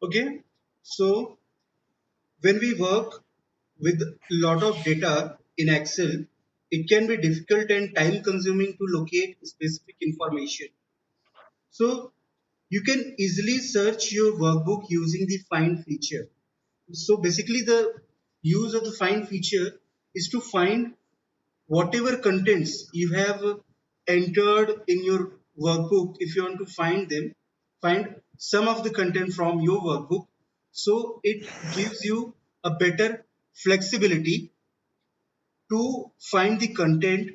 Okay, so when we work with a lot of data in Excel, it can be difficult and time consuming to locate specific information. So you can easily search your workbook using the find feature. So basically the use of the find feature is to find whatever contents you have entered in your workbook. If you want to find them, find some of the content from your workbook, so it gives you a better flexibility to find the content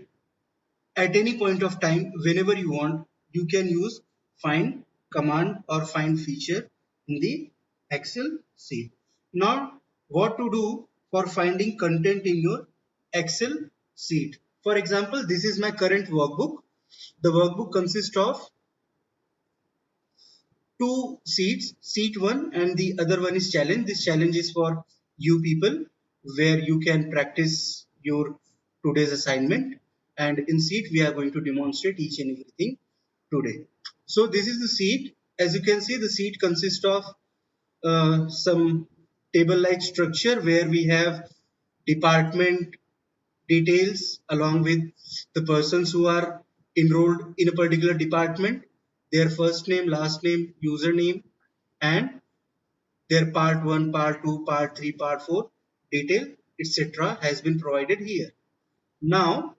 at any point of time. Whenever you want, you can use find command or find feature in the Excel sheet. Now what to do for finding content in your Excel sheet? For example, this is my current workbook. The workbook consists of two sheets, sheet 1 and the other one is challenge. This challenge is for you people, where you can practice your today's assignment, and in sheet we are going to demonstrate each and everything today. So this is the sheet. As you can see, the sheet consists of some table like structure where we have department details along with the persons who are enrolled in a particular department, their first name, last name, username, and their part 1, part 2, part 3, part 4 detail, etc. has been provided here. Now,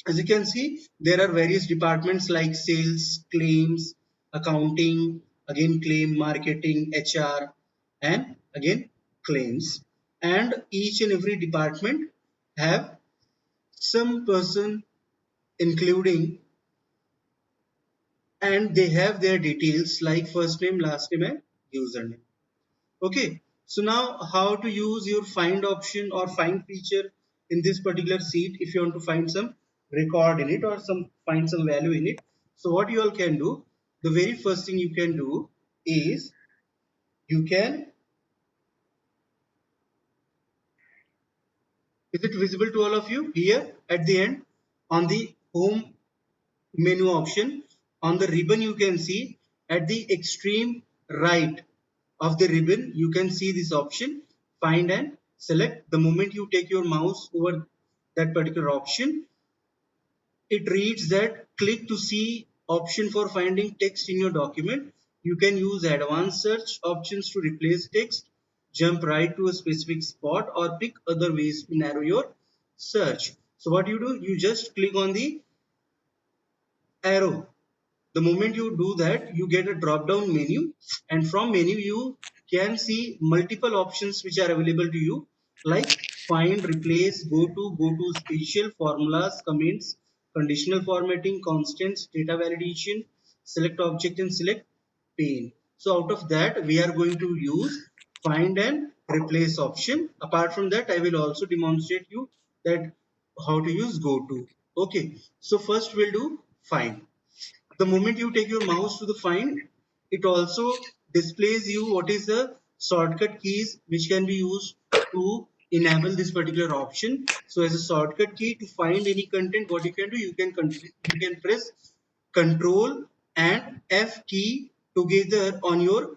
as you can see, there are various departments like sales, claims, accounting, again claim, marketing, HR, and again claims. And each and every department have some person including, and they have their details like first name, last name, and username. Okay, so now how to use your find option or find feature in this particular sheet if you want to find some record in it or find some value in it. So what you all can do, the very first thing you can do is you can, is it visible to all of you? Here at the end on the home menu option, on the ribbon you can see at the extreme right of the ribbon you can see this option find and select. The moment you take your mouse over that particular option, it reads that click to see option for finding text in your document. You can use advanced search options to replace text, jump right to a specific spot, or pick other ways to narrow your search. So what you do, you just click on the arrow. The moment you do that, you get a drop down menu, and from menu you can see multiple options which are available to you, like find, replace, go to special, formulas, comments, conditional formatting, constants, data validation, select object, and select pane. So out of that we are going to use find and replace option. Apart from that, I will also demonstrate you that how to use go to. Okay, so first we'll do find. The moment you take your mouse to the find, it also displays you what is the shortcut keys which can be used to enable this particular option. So as a shortcut key to find any content, what you can do, you can press Control and F key together on your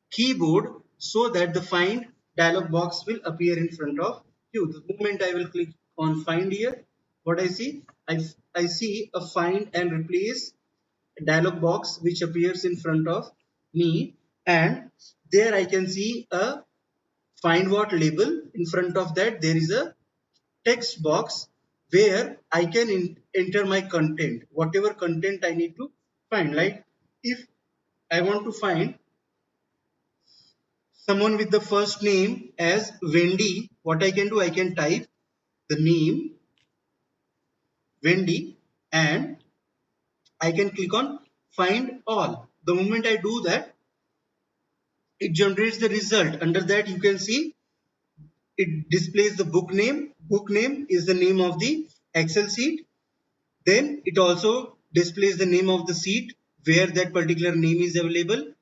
keyboard, so that the find dialog box will appear in front of you. The moment I will click on find here, what I see, I see a find and replace dialog box which appears in front of me, and there I can see a find what label. In front of that there is a text box where I can enter my content, whatever content I need to find. Like if I want to find someone with the first name as Wendy, what I can do, I can type the name Wendy and I can click on find all. The moment I do that, it generates the result. Under that you can see it displays the book name. Book name is the name of the Excel sheet. Then it also displays the name of the sheet where that particular name is available.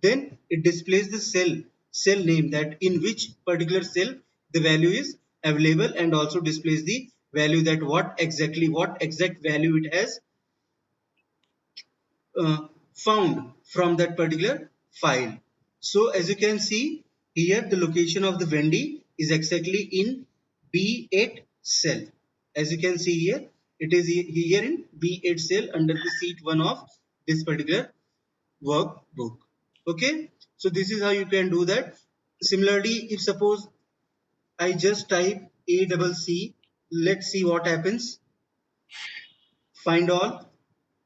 Then it displays the cell name, that in which particular cell the value is available, and also displays the value that what exact value it has found from that particular file. So as you can see here, the location of the Wendy is exactly in B8 cell. As you can see here, it is here in B8 cell under the seat 1 of this particular workbook. Okay, so this is how you can do that. Similarly, if suppose I just type A double C, let's see what happens. Find all.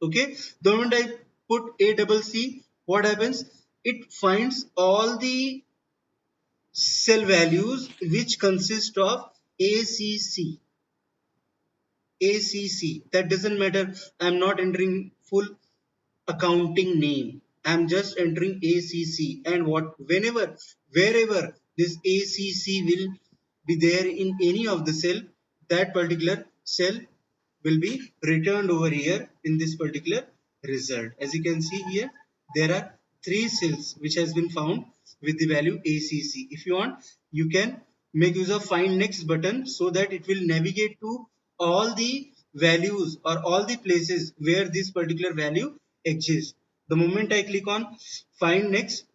Okay, the moment I put A double C, what happens? It finds all the cell values which consist of ACC. ACC. That doesn't matter. I'm not entering full accounting name. I'm just entering ACC, and wherever this ACC will be there in any of the cell, that particular cell will be returned over here in this particular result. As you can see here, there are three cells which has been found with the value ACC. If you want, you can make use of find next button so that it will navigate to all the values or all the places where this particular value exists. The moment I click on find next,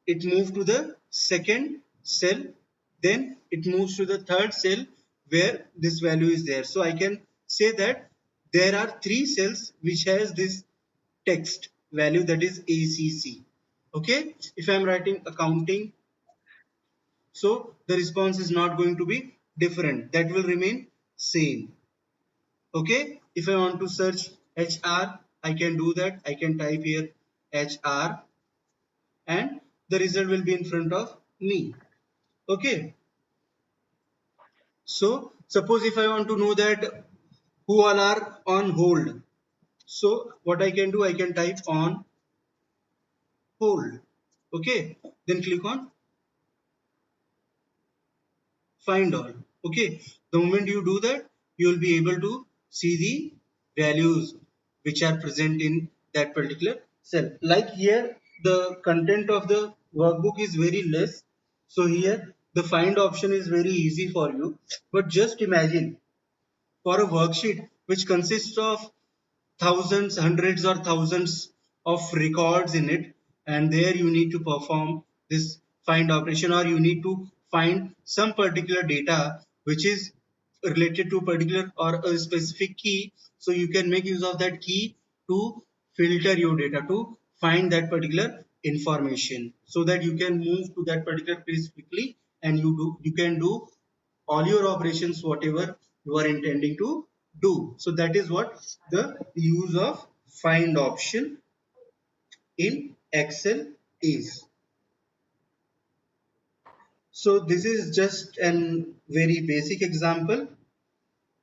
it moves to the second cell, then it moves to the third cell where this value is there. So I can say that there are three cells which has this text value, that is ACC. Okay, if I am writing accounting, so the response is not going to be different, that will remain same. Okay, if I want to search HR, I can do that. I can type here HR and the result will be in front of me. Okay, so suppose if I want to know that who all are on hold, so what I can do, I can type on hold. Okay, then click on find all. Okay, the moment you do that, you will be able to see the values which are present in that particular cell. Like here, the content of the workbook is very less, so here the find option is very easy for you. But just imagine, for a worksheet which consists of thousands, hundreds or thousands of records in it, and there you need to perform this find operation, or you need to find some particular data which is related to particular or a specific key. So you can make use of that key to filter your data, to find that particular information, so that you can move to that particular place quickly, and you can do all your operations whatever you are intending to do. So that is what the use of find option in Excel is. So this is just an very basic example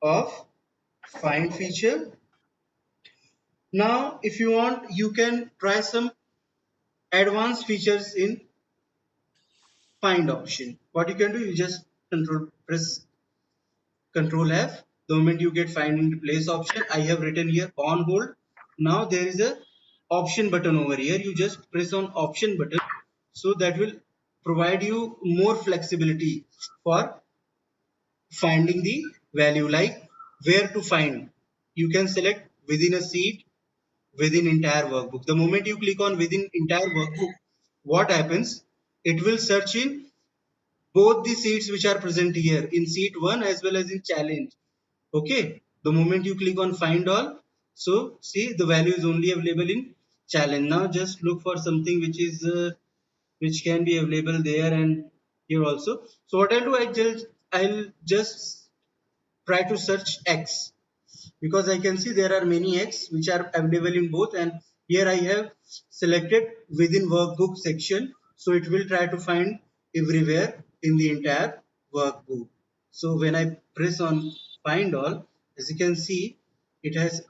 of find feature. Now if you want, you can try some advanced features in find option. What you can do, you just press Control F. The moment you get find in place option, I have written here on hold. Now there is a option button over here. You just press on option button, so that will provide you more flexibility for finding the value, like where to find. You can select within a sheet, within entire workbook. The moment you click on within entire workbook, what happens? It will search in both the seats which are present here, in seat 1 as well as in challenge. Okay, the moment you click on find all, so see the value is only available in challenge. Now just look for something which can be available there and here also. So what I'll do, I'll just try to search X, because I can see there are many X which are available in both, and here I have selected within workbook section, so it will try to find everywhere in the entire workbook. So when I press on find all, as you can see, it has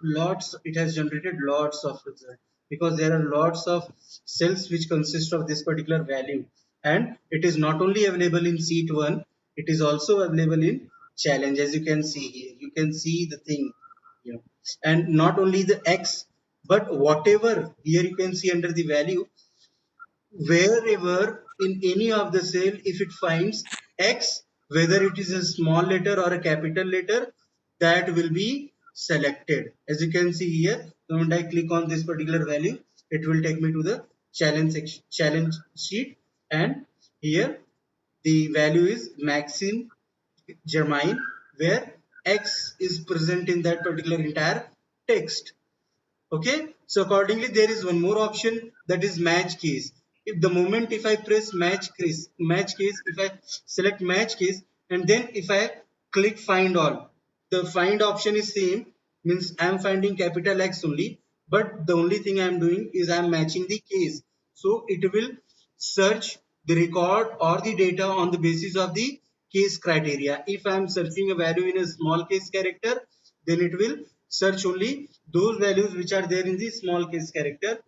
generated lots of results, because there are lots of cells which consist of this particular value, and it is not only available in sheet 1, it is also available in challenge. As you can see here, you can see the thing, and not only the X, but whatever here you can see under the value, wherever in any of the cell, if it finds X, whether it is a small letter or a capital letter, that will be selected. As you can see here, the moment I click on this particular value, it will take me to the challenge sheet, and here the value is Maxine Germain, where X is present in that particular entire text. Okay, so accordingly there is one more option, that is match case. If the moment if I press match case, if I select match case, and then if I click find all, the find option is same, means I am finding capital X only, but the only thing I am doing is I am matching the case. So it will search the record or the data on the basis of the case criteria. If I am searching a value in a small case character, then it will search only those values which are there in the small case character.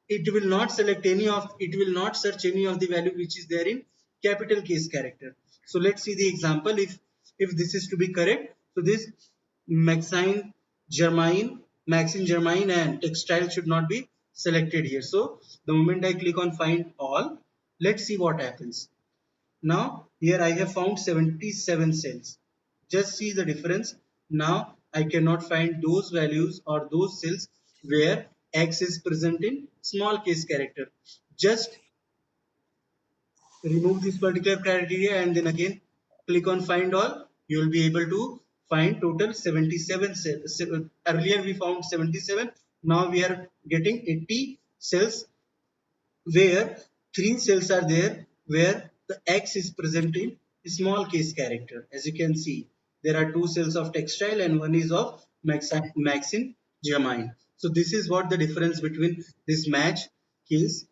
It will not select any of, it will not search any of the value which is there in capital case character. So let's see the example. If this is to be correct, so this maxine germain and textile should not be selected here. So the moment I click on find all, let's see what happens. Now here I have found 77 cells. Just see the difference. Now I cannot find those values or those cells where X is present in small case character. Just remove this particular criteria and then again click on find all. You will be able to find total 77 cells. Earlier we found 77. Now we are getting 80 cells where three cells are there where the X is present in small case character. As you can see, there are two cells of textile and one is of Maxine Germain. So this is what the difference between this match case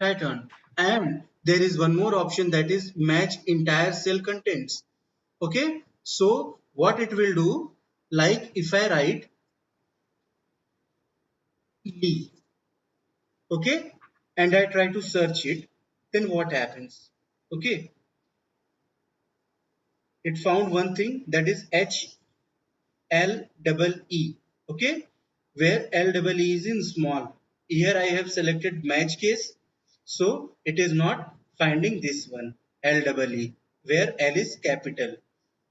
pattern. And there is one more option, that is match entire cell contents. Okay, so what it will do, like if I write E, okay, and I try to search it, then what happens? Okay, it found one thing, that is HLEE, okay, where LEE is in small. Here I have selected match case, so it is not finding this one LEE, where L is capital.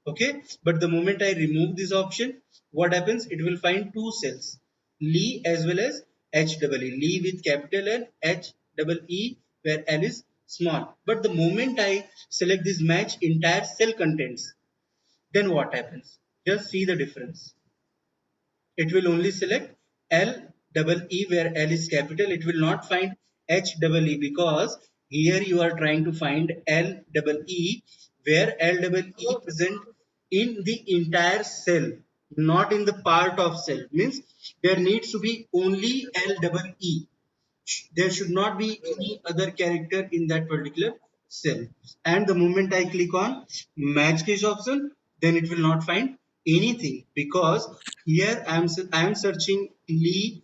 Okay, but the moment I remove this option, what happens? It will find two cells, Lee as well as HEE, Lee with capital L, HEE, where L is small. But the moment I select this match entire cell contents, then what happens? Just see the difference. It will only select LEE where L is capital. It will not find HEE because here you are trying to find LEE where LEE present in the entire cell, not in the part of cell. Means there needs to be only LEE. There should not be any other character in that particular cell. And the moment I click on match case option, then it will not find anything because here I am searching Lee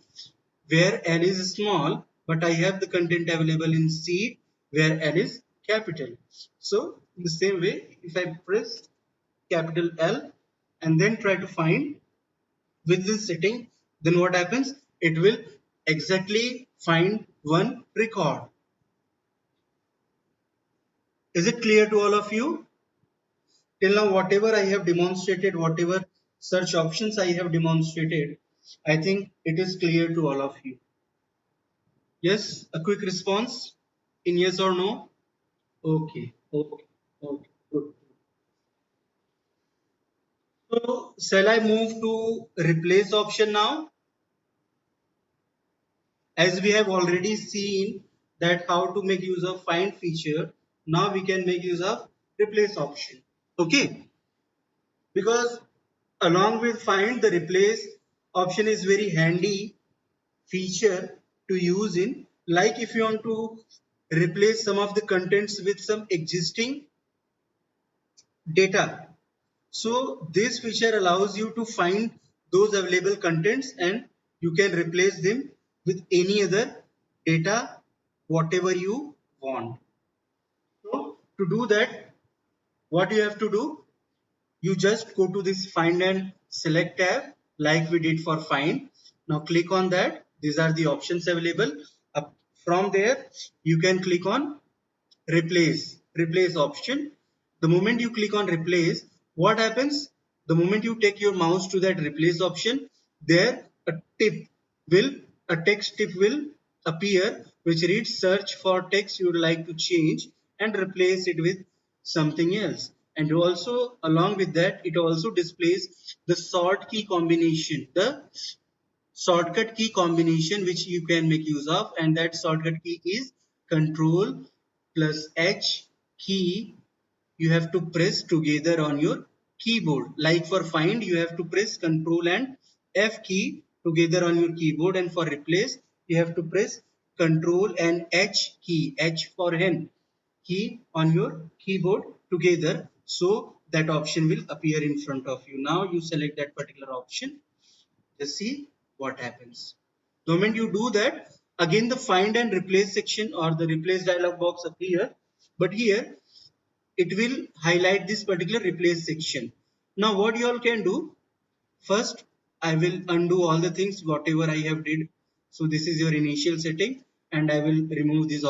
where L is small, but I have the content available in C where L is capital. So in the same way, if I press capital L and then try to find with this setting, then what happens? It will exactly find one record. Is it clear to all of you? Till now, whatever I have demonstrated, whatever search options I have demonstrated, I think it is clear to all of you. Yes, a quick response in yes or no? Okay, okay, okay, good. So, shall I move to replace option now? As we have already seen that how to make use of find feature, now we can make use of replace option. Okay, because along with find, the replace option is very handy feature to use in, like if you want to replace some of the contents with some existing data. So this feature allows you to find those available contents and you can replace them with any other data, whatever you want. So to do that, what you have to do, you just go to this find and select tab like we did for find. Now click on that. These are the options available. From there, you can click on replace option. The moment you click on replace, what happens? The moment you take your mouse to that replace option, there a tip will, a text tip will appear which reads search for text you would like to change and replace it with something else. And also along with that, it also displays the short key combination, the shortcut key combination which you can make use of, and that shortcut key is control plus H key you have to press together on your keyboard. Like for find, you have to press control and F key together on your keyboard, and for replace you have to press control and H key, H for hen key on your keyboard together, so that option will appear in front of you. Now you select that particular option. Just see what happens. The moment you do that, again the find and replace section or the replace dialog box appear, but here it will highlight this particular replace section. Now what you all can do, first I will undo all the things whatever I have did. So this is your initial setting, and I will remove this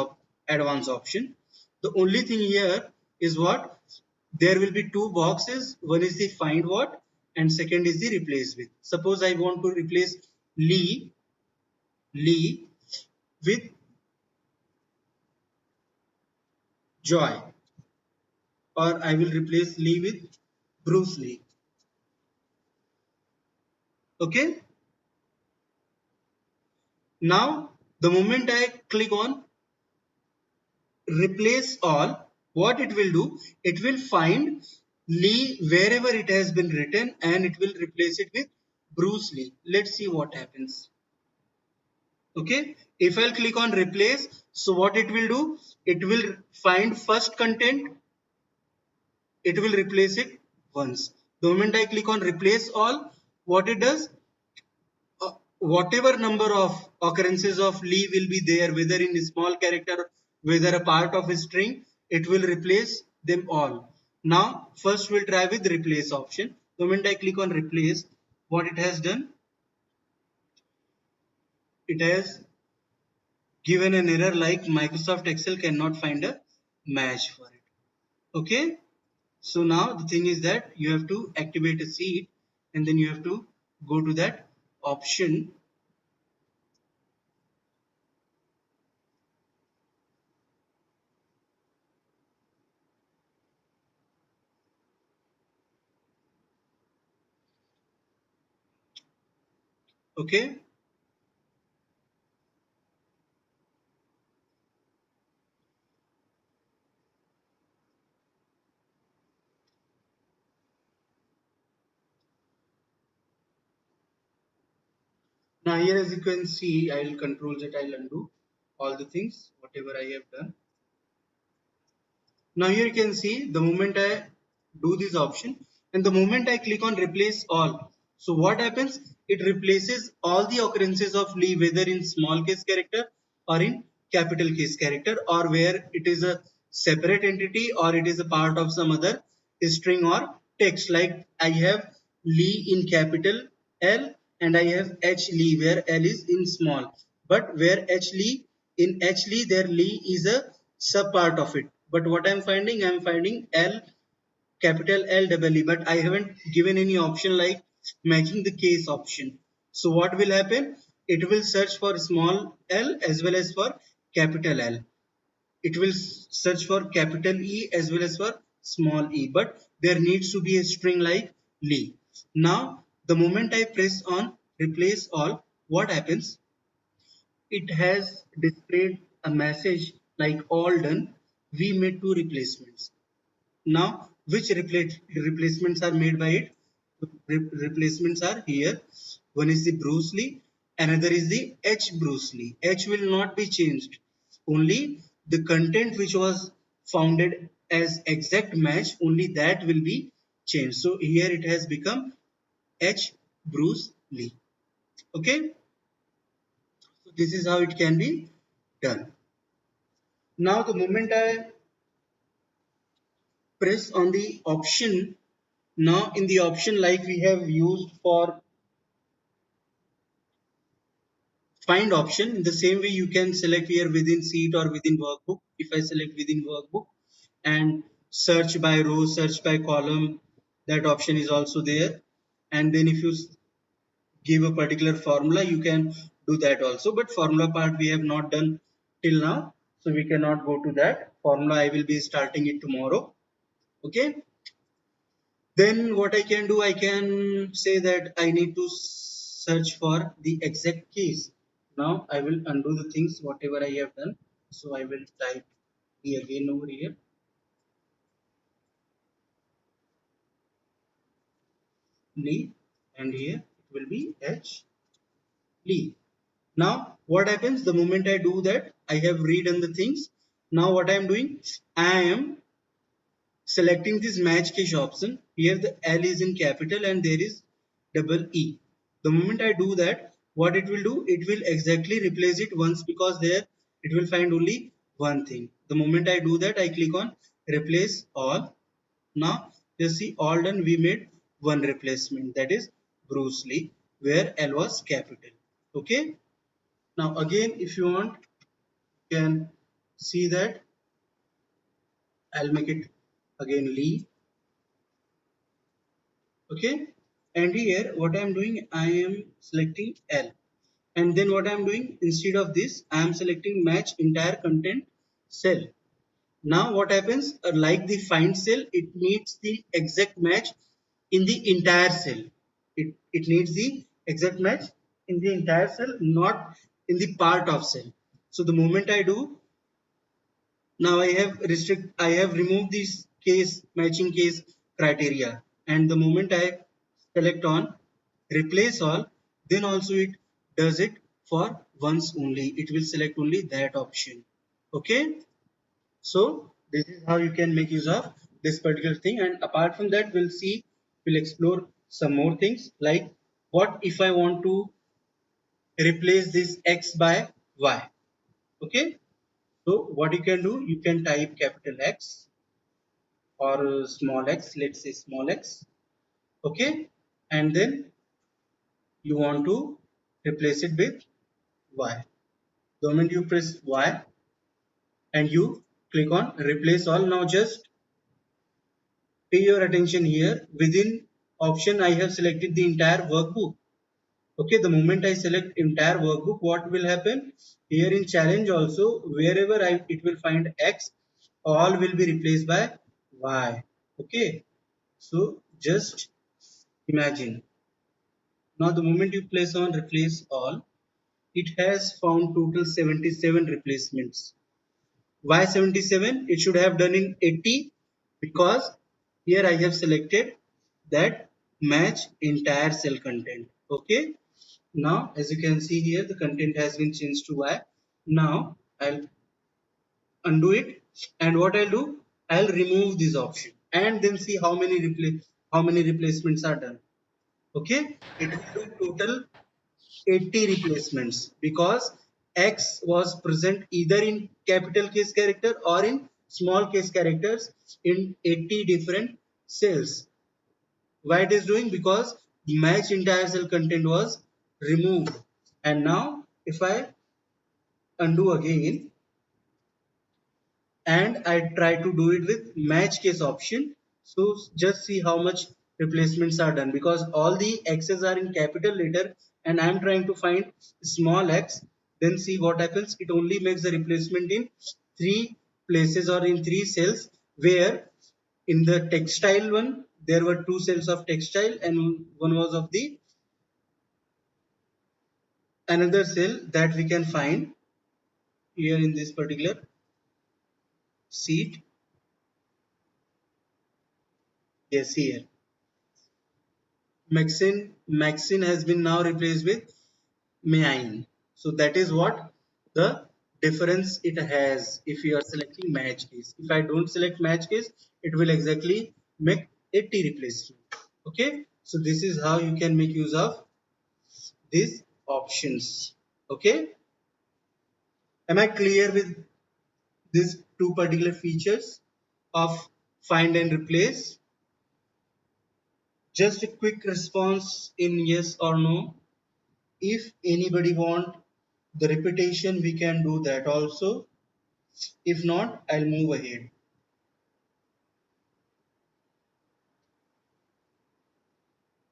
advanced option. The only thing here is what, there will be two boxes. One is the find what and second is the replace with. Suppose I want to replace Lee with Joy, or I will replace Lee with Bruce Lee. Okay. Now the moment I click on replace all, what it will do, it will find Lee wherever it has been written and it will replace it with Bruce Lee. Let's see what happens. Okay, if I'll click on replace, so what it will do, it will find first content, it will replace it once. The moment I click on replace all, what it does, whatever number of occurrences of Lee will be there, whether in a small character, whether a part of a string, it will replace them all. Now, first we'll try with replace option. The moment I click on replace, what it has done, it has given an error like Microsoft Excel cannot find a match for it. Okay. So now the thing is that you have to activate a seed and then you have to go to that option. Okay. Now here as you can see, I will control Z, I will undo all the things, whatever I have done. Now here you can see the moment I do this option and the moment I click on replace all. So what happens? It replaces all the occurrences of Lee, whether in small case character or in capital case character, or where it is a separate entity or it is a part of some other string or text. Like I have Lee in capital L and I have H Lee where L is in small. But where H Lee, in H Lee there Lee is a sub part of it. But what I'm finding L capital L double E, but I haven't given any option like matching the case option. So what will happen? It will search for small l as well as for capital L. It will search for capital E as well as for small e, but there needs to be a string like Lee. Now, the moment I press on replace all, what happens? It has displayed a message like all done. We made two replacements. Now, which replacements are made by it? Replacements are here. One is the Bruce Lee, another is the H Bruce Lee. H will not be changed. Only the content which was founded as exact match, only that will be changed. So here it has become H Bruce Lee. Okay. So this is how it can be done. Now the moment I press on the option, now in the option like we have used for find option, in the same way you can select here within sheet or within workbook. If I select within workbook and search by row, search by column, that option is also there. And then if you give a particular formula, you can do that also, but formula part we have not done till now, so we cannot go to that formula. I will be starting it tomorrow. Okay, then what I can do, I can say that I need to search for the exact case. Now I will undo the things whatever I have done. So I will type E again over here, Lee, and here it will be H Lee. Now what happens the moment I do that? I have redone the things. Now what I am doing? I am selecting this match case option. Here the L is in capital and there is double E. The moment I do that, what it will do, it will exactly replace it once, because there it will find only one thing. The moment I do that, I click on replace all. Now you see all done, we made one replacement, that is Bruce Lee, where L was capital. Okay. Now again, if you want, you can see that I'll make it again Lee. Okay, and here what I am doing, I am selecting L, and then what I am doing, instead of this I am selecting match entire content cell. Now what happens, like the find cell, it needs the exact match in the entire cell. It needs the exact match in the entire cell, not in the part of cell. So the moment I do, now I have removed this case matching case criteria, and the moment I select on replace all, then also it does it for once only. It will select only that option. Okay, so this is how you can make use of this particular thing. And apart from that, we'll explore some more things, like what if I want to replace this x by y. Okay, so what you can do, you can type capital X or small x, let's say small x. Okay, and then you want to replace it with y. The moment you press y and you click on replace all, now just pay your attention here. Within option I have selected the entire workbook. Okay, the moment I select entire workbook, what will happen here in challenge also, wherever it will find x, all will be replaced by y. Okay, so just imagine. Now the moment you place on replace all, it has found total 77 replacements. Why 77? It should have done in 80, because here I have selected that match entire cell content. Okay. Now as you can see here, the content has been changed to Y. Now I'll undo it, and what I'll do, I'll remove this option and then see how many replacements are done. Okay, it will do total 80 replacements, because X was present either in capital case character or in small case characters in 80 different cells. Why it is doing? Because match entire cell content was removed. And now if I undo again and I try to do it with match case option, so just see how much replacements are done, because all the x's are in capital letter and I am trying to find small x. Then see what happens, it only makes the replacement in three places or in three cells, where in the textile one there were two cells of textile and one was of the another cell that we can find here in this particular sheet. Yes, here Maxine has been now replaced with Main. So that is what the difference it has if you are selecting match case. If I don't select match case, it will exactly make 80 replacement. Okay, so this is how you can make use of these options. Okay, am I clear with these two particular features of find and replace? Just a quick response in yes or no. If anybody want the repetition, we can do that also. If not, I'll move ahead.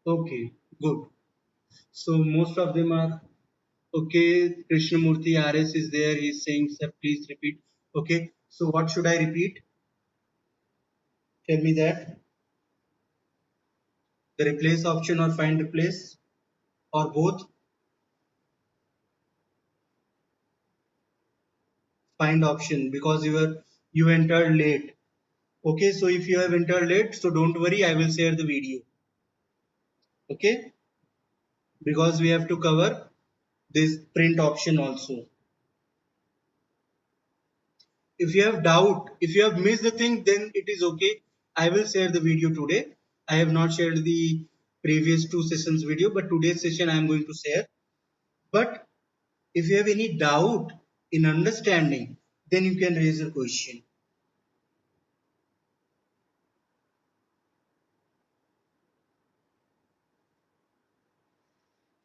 Okay, good. So most of them are Okay, Krishnamurthy RS is there. He's saying, sir, please repeat. Okay, so what should I repeat? Tell me that. The replace option or find replace or both? Find option because you entered late. Okay, so if you have entered late, so don't worry, I will share the video. Okay, because we have to cover this print option also. If you have doubt, if you have missed the thing, then it is okay. I will share the video today. I have not shared the previous two sessions video, but today's session I am going to share. But if you have any doubt in understanding, then you can raise a question.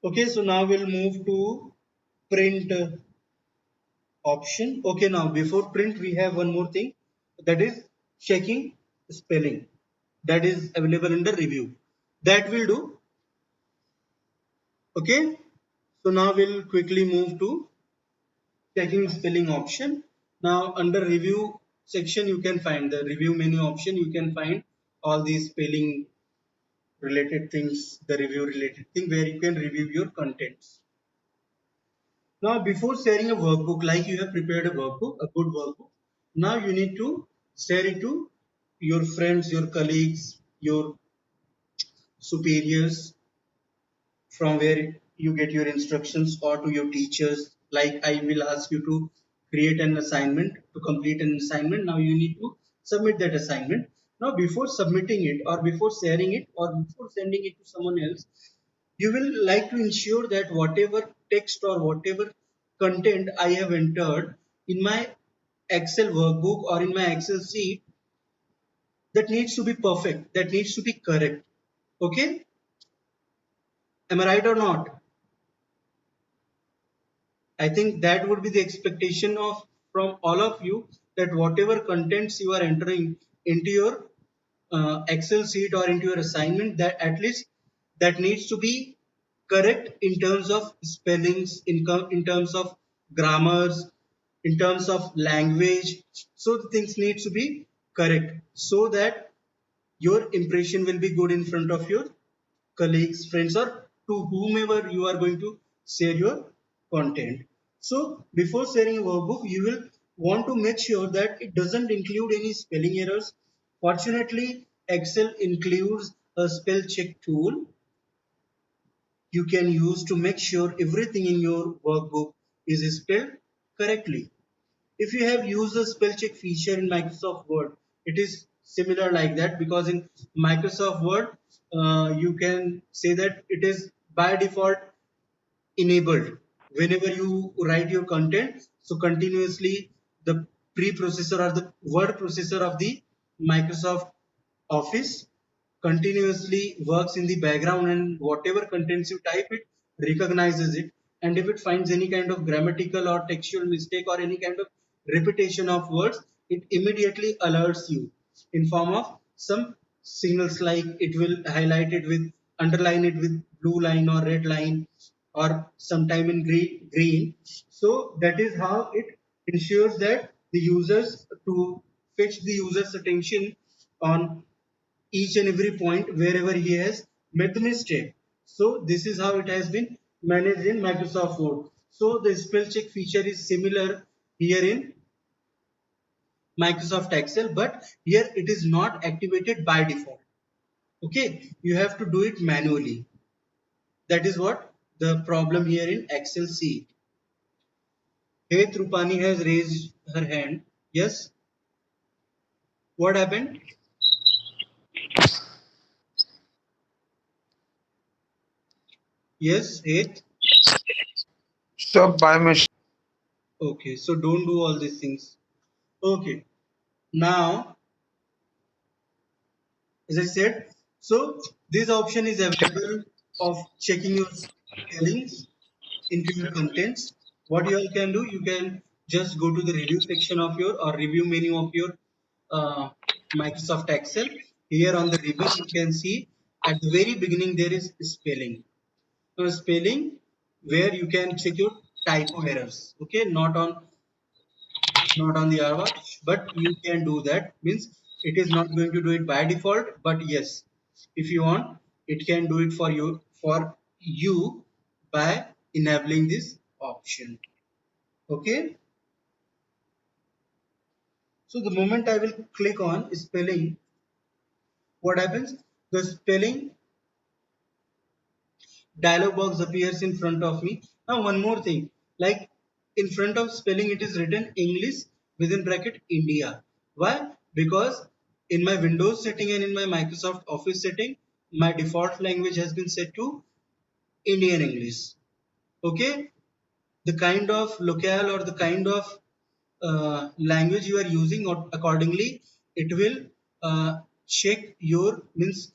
Okay, so now we'll move to print option. Okay, now before print, we have one more thing, that is checking spelling. That is available under review. That will do. Okay, so now we'll quickly move to checking spelling option. Now under review section, you can find the review menu option. You can find all these spelling related things, the review related thing where you can review your contents. Now before sharing a workbook, like you have prepared a workbook, a good workbook, now you need to share it to your friends, your colleagues, your superiors, from where you get your instructions, or to your teachers. Like I will ask you to create an assignment, to complete an assignment. Now you need to submit that assignment. Now before submitting it, or before sharing it, or before sending it to someone else, you will like to ensure that whatever text or whatever content I have entered in my Excel workbook or in my Excel sheet, that needs to be perfect, that needs to be correct. Okay, am I right or not? I think that would be the expectation of from all of you, that whatever contents you are entering into your Excel sheet or into your assignment, that at least that needs to be correct in terms of spellings, in terms of grammars, in terms of language. So the things need to be correct so that your impression will be good in front of your colleagues, friends, or to whomever you are going to share your content. So before sharing a workbook, you will want to make sure that it doesn't include any spelling errors. Fortunately, Excel includes a spell check tool you can use to make sure everything in your workbook is spelled correctly. If you have used the spell check feature in Microsoft Word, it is similar like that, because in Microsoft Word, you can say that it is by default enabled. Whenever you write your content, so continuously the pre-processor or the word processor of the Microsoft Office continuously works in the background, and whatever contents you type, it recognizes it. And if it finds any kind of grammatical or textual mistake or any kind of repetition of words, it immediately alerts you in form of some signals, like it will highlight it with, underline it with blue line or red line, or sometime in green. So that is how it ensures that the users, to fetch the user's attention on each and every point wherever he has made the mistake. So this is how it has been managed in Microsoft Word. So the spell check feature is similar here in Microsoft Excel, but here it is not activated by default. Okay, you have to do it manually. That is what the problem here in Excel sheet. Hey, Trupani has raised her hand. Yes, what happened? Yes, Heth. So by mistake. Okay, so don't do all these things. Okay, now as I said, so this option is available of checking your spellings into your contents. What you all can do, you can just go to the review section of your, or review menu of your uh, Microsoft Excel. Here on the review, you can see at the very beginning there is spelling. Now spelling, where you can check your typo errors. Okay, not on the Java, but you can do that. Means it is not going to do it by default, but yes, if you want, it can do it for you by enabling this option. Okay, so the moment I will click on spelling, what happens? The spelling dialog box appears in front of me. Now one more thing, like in front of spelling it is written English within bracket India. Why? Because in my Windows setting and in my Microsoft Office setting, my default language has been set to Indian English. Okay, the kind of locale or the kind of language you are using, or accordingly it will check your, means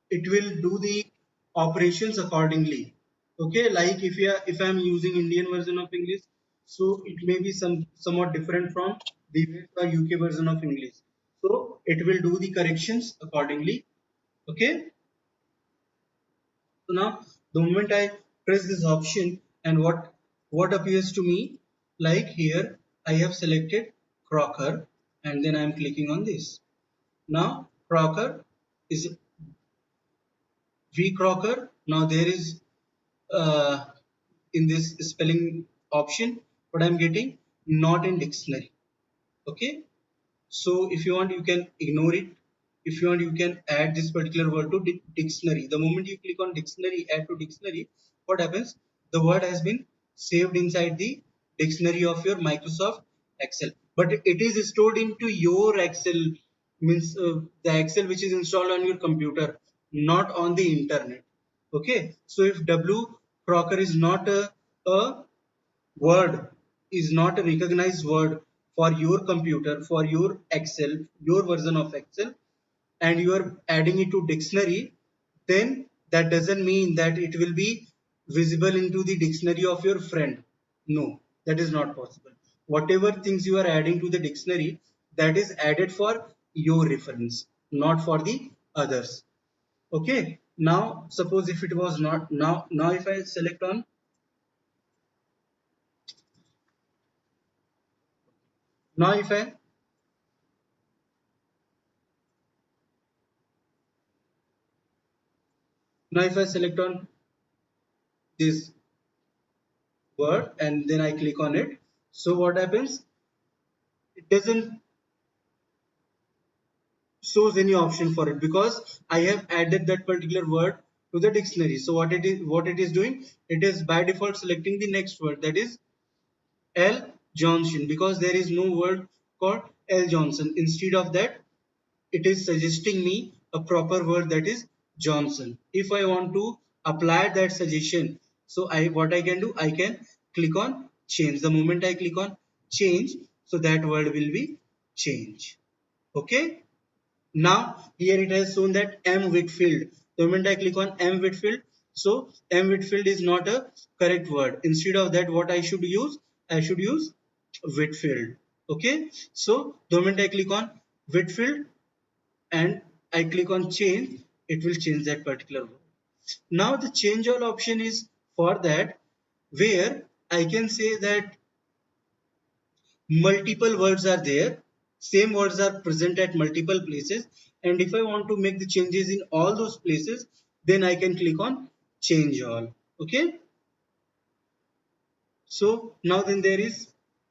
it will do the operations accordingly. Okay, like if I'm using Indian version of English, so it may be somewhat different from the US or UK version of English, so it will do the corrections accordingly. Okay, so now the moment I press this option, and what appears to me, like here I have selected Crocker, and then I am clicking on this. Now Crocker is V Crocker. Now there is uh, in this spelling option what I am getting, not in dictionary. Okay, so if you want, you can ignore it. If you want, you can add this particular word to dictionary. The moment you click on dictionary, add to dictionary, what happens? The word has been saved inside the dictionary of your Microsoft Excel. But it is stored into your Excel, means the Excel which is installed on your computer, not on the internet. Okay, so if W Crocker is not a word, is not a recognized word for your computer, for your Excel, your version of Excel, and you are adding it to dictionary, then that doesn't mean that it will be visible into the dictionary of your friend. No, that is not possible. Whatever things you are adding to the dictionary, that is added for your reference, not for the others. Okay, now suppose if it was not, now if I select on, now if I now if I select on this word and then I click on it, so what happens? It doesn't shows any option for it because I have added that particular word to the dictionary. So what it is doing? It is by default selecting the next word, that is L Johnson, because there is no word called L Johnson. Instead of that, it is suggesting me a proper word, that is Johnson. If I want to apply that suggestion, so I what I can do, I can click on change. The moment I click on change, so that word will be change. Okay, now here it has shown that M Whitfield. The moment I click on M Whitfield, so M Whitfield is not a correct word. Instead of that, what I should use? I should use Whitfield. Okay, so the moment I click on Whitfield and I click on change, it will change that particular word. Now the change all option is for that, where I can say that multiple words are there, same words are present at multiple places, and if I want to make the changes in all those places, then I can click on change all. Okay, so now then there is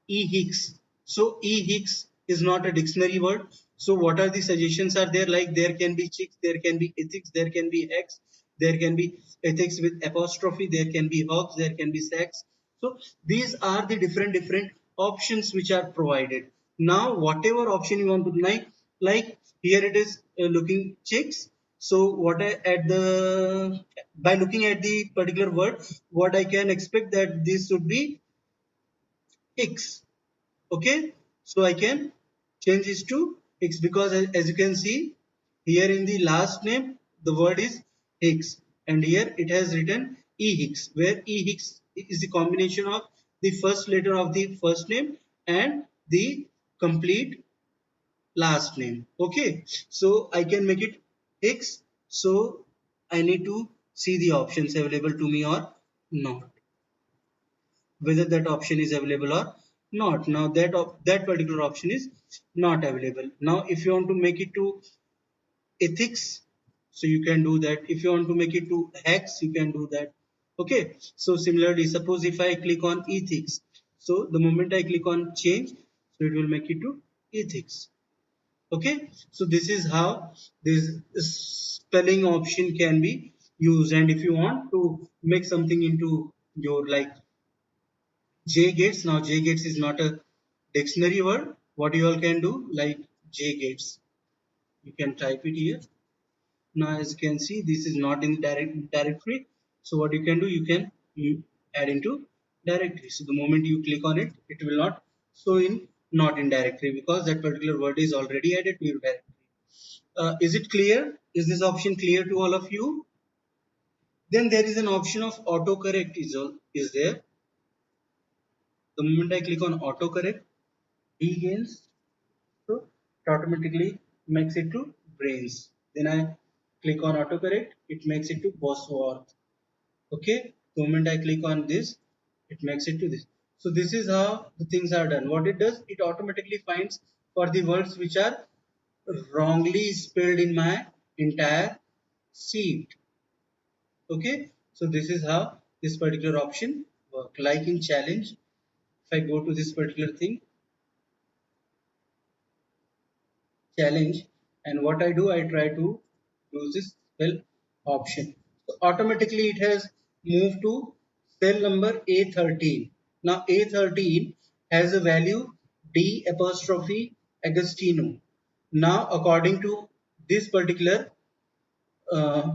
e-hicks. So e-hicks is not a dictionary word. So what are the suggestions are there? Like there can be chicks, there can be ethics, there can be x, there can be ethics with apostrophe, there can be hogs, there can be sex. So these are the different options which are provided. Now whatever option you want to like here it is looking chicks. So what I at the by looking at the particular word, what I can expect that this should be X. Okay, so I can change this to X because as you can see here in the last name the word is Hicks, and here it has written E Hicks, where E Hicks is the combination of the first letter of the first name and the complete last name. Okay, so I can make it Hicks. So I need to see the options available to me or not. whether that option is available or not. Now that particular option is not available. Now if you want to make it to ethics, so you can do that. If you want to make it to hex, you can do that. Okay, so similarly, suppose if I click on ethics, so the moment I click on change, so it will make it to ethics. Okay, so this is how this spelling option can be used. And if you want to make something into your like JGates, now JGates is not a dictionary word. What you all can do, like JGates, you can type it here. Now as you can see, this is not in the directory. So what you can do, you add into directory. So the moment you click on it, it will not show in not in directory, because that particular word is already added to your directory. Is it clear? Is this option clear to all of you? Then there is an option of autocorrect is there. The moment I click on autocorrect, begins, so it automatically makes it to brains. Then I click on autocorrect, it makes it to Bosworth. Okay, the moment I click on this, it makes it to this. So this is how the things are done. What it does, it automatically finds for the words which are wrongly spelled in my entire sheet. Okay, so this is how this particular option work. Like in challenge, if I go to this particular thing, challenge, and what I do, I try to use this cell option. So automatically it has moved to cell number A13. Now A13 has a value D apostrophe Agostino. Now according to this particular uh,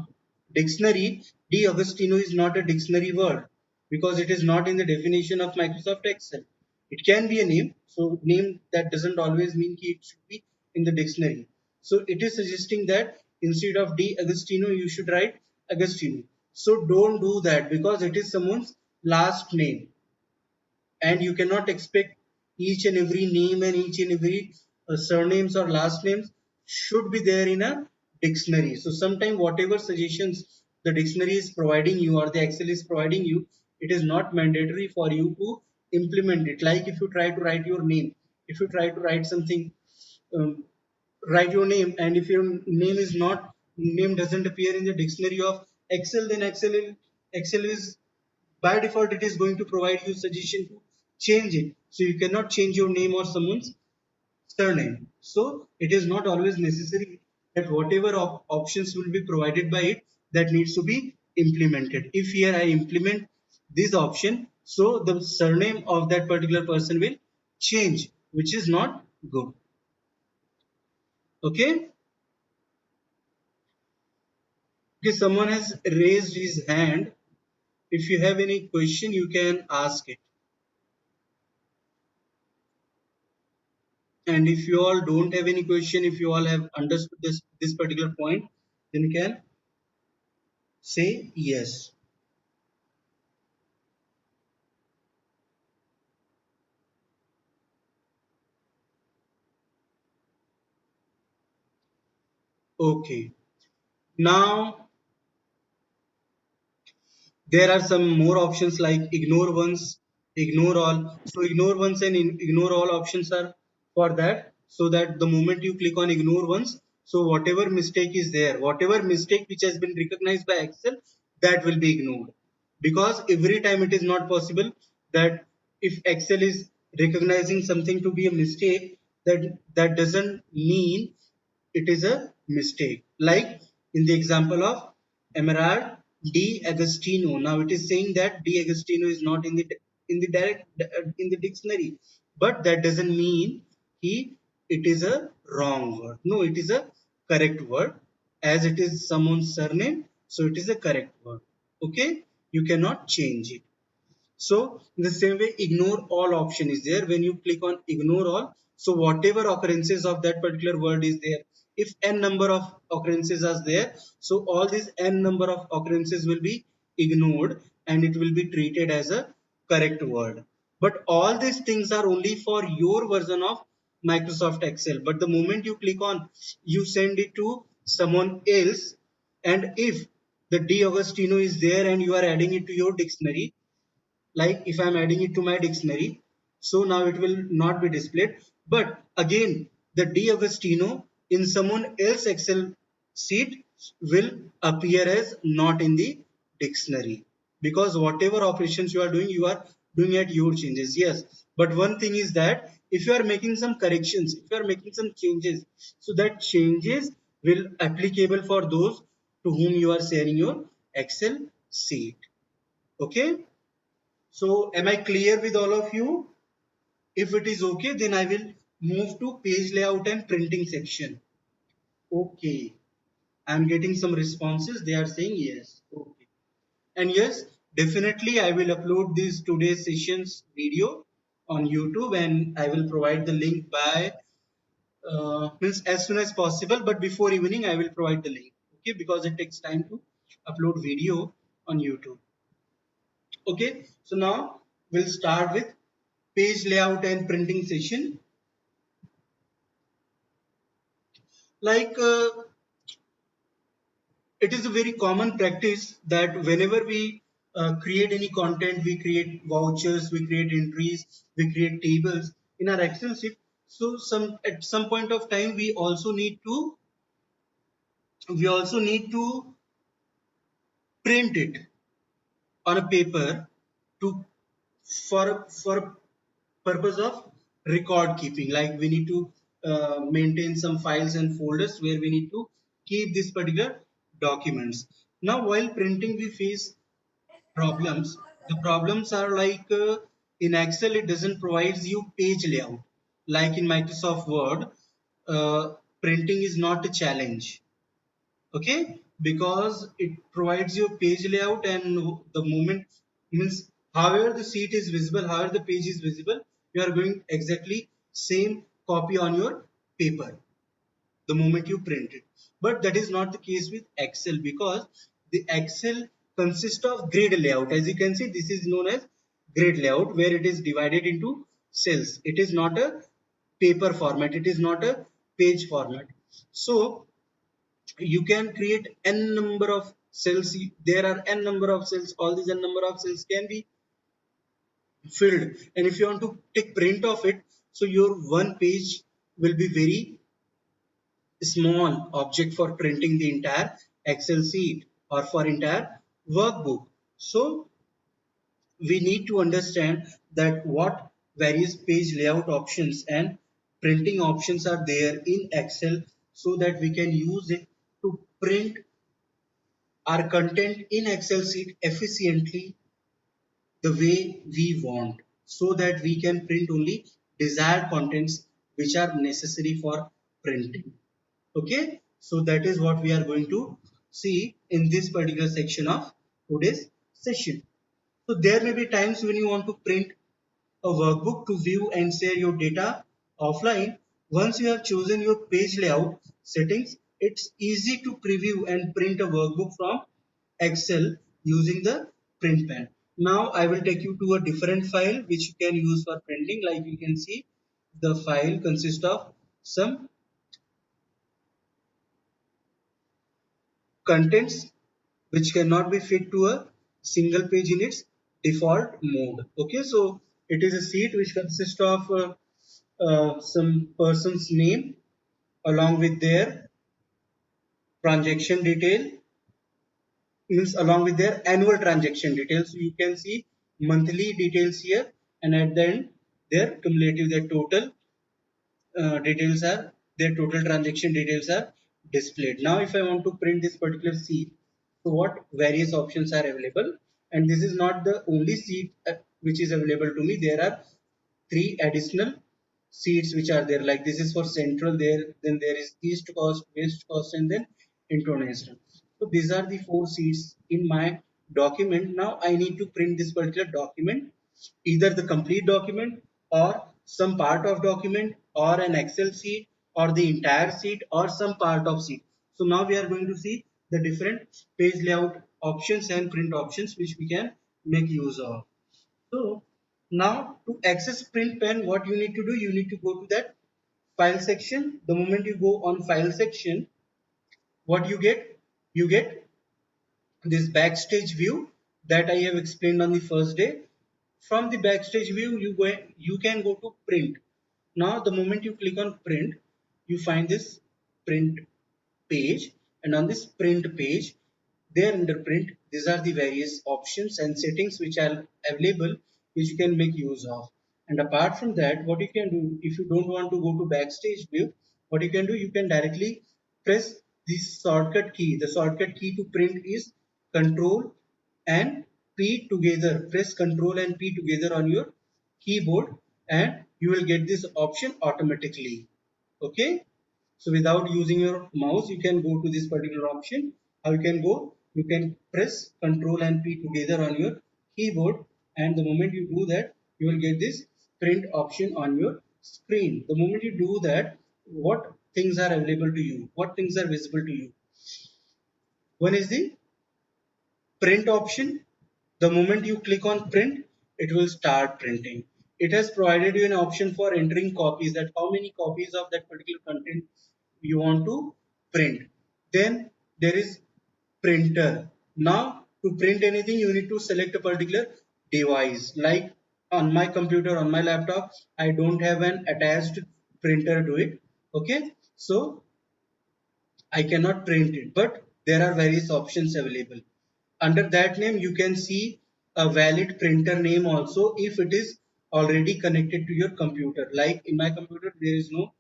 dictionary, D Agostino is not a dictionary word, because it is not in the definition of Microsoft Excel. It can be a name, so name that doesn't always mean it should be in the dictionary. So it is suggesting that instead of D Agostino, you should write Agostino. So don't do that, because it is someone's last name, and you cannot expect each and every name and each and every surnames or last names should be there in a dictionary. So sometimes whatever suggestions the dictionary is providing you or the Excel is providing you, it is not mandatory for you to implement it. Like if you try to write your name, if you try to write something, um, write your name, and if your name doesn't appear in the dictionary of Excel, then Excel is by default it is going to provide you suggestion to change it. So you cannot change your name or someone's surname. So it is not always necessary that whatever options will be provided by it, that needs to be implemented. If here I implement this option, so the surname of that particular person will change, which is not good. Okay, okay, someone has raised his hand. If you have any question, you can ask it. And if you all don't have any question, if you all have understood this particular point, then you can say yes. Okay. Now there are some more options like ignore once, ignore all. So ignore once and ignore all options are for that, so that the moment you click on ignore once, so whatever mistake is there, whatever mistake which has been recognized by Excel, that will be ignored. Because every time it is not possible that if Excel is recognizing something to be a mistake, that doesn't mean it is a mistake. Like in the example of Emerald D Agostino. Now it is saying that D Agostino is not in the dictionary, but that doesn't mean he it is a wrong word. No, it is a correct word, as it is someone's surname, so it is a correct word. Okay, you cannot change it. So in the same way, ignore all option is there. When you click on ignore all, so whatever occurrences of that particular word is there, if n number of occurrences are there, so all these n number of occurrences will be ignored and it will be treated as a correct word. But all these things are only for your version of Microsoft Excel. But the moment you click on, you send it to someone else, and if the D Agostino is there and you are adding it to your dictionary, like if I'm adding it to my dictionary, so now it will not be displayed. But again, the D'Agostino in someone else Excel sheet will appear as not in the dictionary, because whatever operations you are doing at your changes. Yes, but one thing is that if you are making some corrections, if you are making some changes, so that changes will applicable for those to whom you are sharing your Excel sheet. Okay, so am I clear with all of you? If it is okay, then I will move to page layout and printing section. Okay, I'm getting some responses. They are saying yes. Okay. And yes, definitely I will upload this today's sessions video on YouTube, and I will provide the link by means as soon as possible. But before evening, I will provide the link. Okay, because it takes time to upload video on YouTube. Okay, so now we'll start with page layout and printing session. Like it is a very common practice that whenever we create any content, we create vouchers, we create entries, we create tables in our Excel sheet. So some at some point of time, we also need to print it on a paper to for purpose of record keeping. Like we need to maintain some files and folders where we need to keep this particular documents. Now while printing we face problems. The problems are like in Excel it doesn't provide you page layout. Like in Microsoft Word, uh, printing is not a challenge. Okay, because it provides you page layout, and the moment means however the sheet is visible, however the page is visible, you are going exactly same copy on your paper the moment you print it. But that is not the case with Excel, because the Excel consists of grid layout. As you can see, this is known as grid layout, where it is divided into cells. It is not a paper format, it is not a page format. So you can create n number of cells. There are n number of cells. All these n number of cells can be filled, and if you want to take print of it, so your one page will be very small object for printing the entire Excel sheet or for entire workbook. So we need to understand that what various page layout options and printing options are there in Excel, so that we can use it to print our content in Excel sheet efficiently the way we want, so that we can print only desired contents which are necessary for printing. Okay, so that is what we are going to see in this particular section of today's session. So there may be times when you want to print a workbook to view and share your data offline. Once you have chosen your page layout settings, it's easy to preview and print a workbook from Excel using the print pen. Now I will take you to a different file which you can use for printing. Like you can see, the file consists of some contents which cannot be fit to a single page in its default mode. Okay, so it is a sheet which consists of some person's name along with their transaction detail, means along with their annual transaction details. So you can see monthly details here, and at the end their cumulative, their total details are their total transaction details are displayed. Now if I want to print this particular sheet, so what various options are available, and this is not the only sheet which is available to me. There are three additional sheets which are there. Like this is for central, there then there is east coast, west coast, and then international. So these are the four sheets in my document. Now I need to print this particular document, either the complete document or some part of document or an Excel sheet or the entire sheet or some part of sheet. So now we are going to see the different page layout options and print options which we can make use of. So now to access print pen, what you need to do, you need to go to that file section. The moment you go on file section, what you get? You get this backstage view that I have explained on the first day. from the backstage view you can go to print. Now the moment you click on print, you find this print page, and on this print page, there under print, these are the various options and settings which are available, which you can make use of. And apart from that, what you can do, if you don't want to go to backstage view, what you can do, you can directly press this shortcut key. The shortcut key to print is control and P together. Press Control and P together on your keyboard, and you will get this option automatically. Okay. So without using your mouse, you can go to this particular option. How you can go? You can press Control and P together on your keyboard, and the moment you do that, you will get this print option on your screen. The moment you do that, what things are available to you? What things are visible to you? One is the print option. The moment you click on print, it will start printing. It has provided you an option for entering copies, that how many copies of that particular content you want to print. Then there is printer. Now to print anything, you need to select a particular device. Like on my computer, on my laptop, I don't have an attached printer to it. Okay, so I cannot print it, but there are various options available. Under that name, you can see a valid printer name also if it is already connected to your computer. Like in my computer, there is no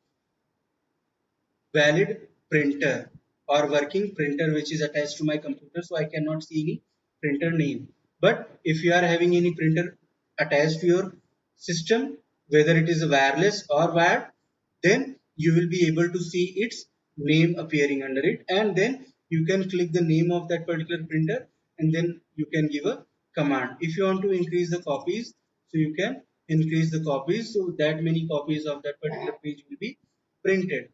valid printer or working printer which is attached to my computer, so I cannot see any printer name. But if you are having any printer attached to your system, whether it is wireless or wired, then you will be able to see its name appearing under it, and then you can click the name of that particular printer, and then you can give a command. If you want to increase the copies, so you can increase the copies, so that many copies of that particular page will be printed.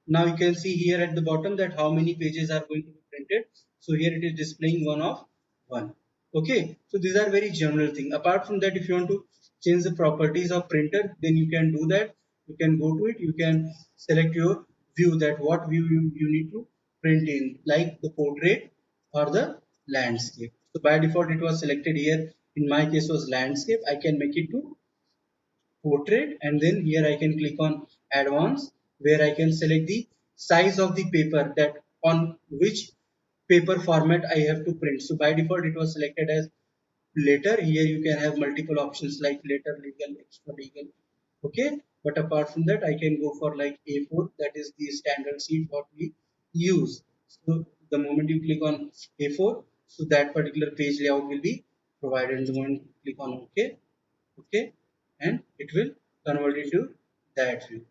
Now you can see here at the bottom that how many pages are going to be printed. So here it is displaying one of one. Okay, so these are very general thing. Apart from that, if you want to change the properties of printer, then you can do that. You can go to it. You can select your view, that what view you need to print in, like the portrait or the landscape. So by default, it was selected here. In my case, was landscape. I can make it to portrait, and then here I can click on advanced, where I can select the size of the paper, that on which paper format I have to print. So by default it was selected as letter. Here you can have multiple options like letter, legal, extra legal. Okay, but apart from that I can go for like A4, that is the standard sheet what we use. So the moment you click on A4, so that particular page layout will be provided. The moment you click on OK, okay, and it will convert into that view.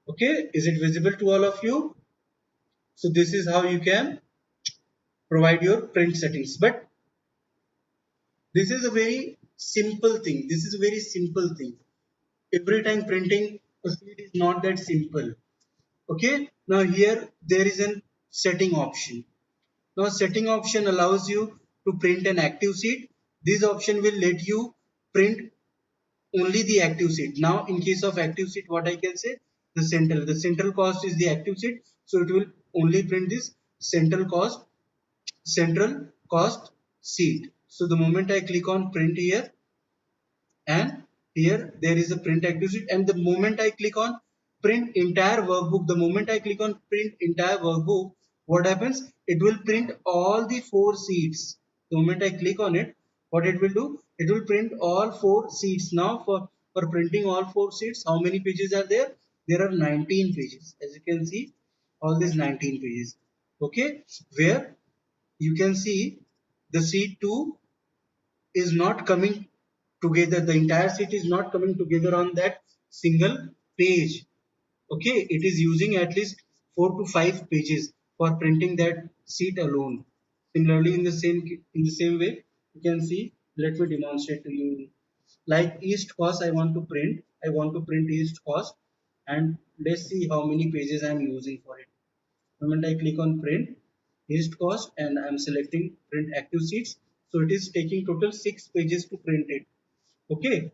Okay, is it visible to all of you? So this is how you can provide your print settings. But this is a very simple thing. This is a very simple thing. Every time printing a sheet is not that simple. Okay, now here there is an setting option. Now setting option allows you to print an active sheet. This option will let you print only the active seat. Now in case of active seat, what I can say, the central cost is the active seat, so it will only print this central cost seat. So the moment I click on print here, and here there is a print active sheet, and the moment I click on print entire workbook, the moment I click on print entire workbook, what happens, it will print all the four sheets. The moment I click on it, what it will do, it will print all four sheets. Now for printing all four sheets, how many pages are there? There are 19 pages, as you can see, all these 19 pages. Okay, where you can see the sheet 2 is not coming together, the entire sheet is not coming together on that single page. Okay, it is using at least 4 to 5 pages for printing that sheet alone. Similarly, in the same way, you can see, let me demonstrate to you. Like east cost, I want to print east cost, and let's see how many pages I am using for it. The moment I click on print east cost, and I'm selecting print active sheets, so it is taking total 6 pages to print it. Okay,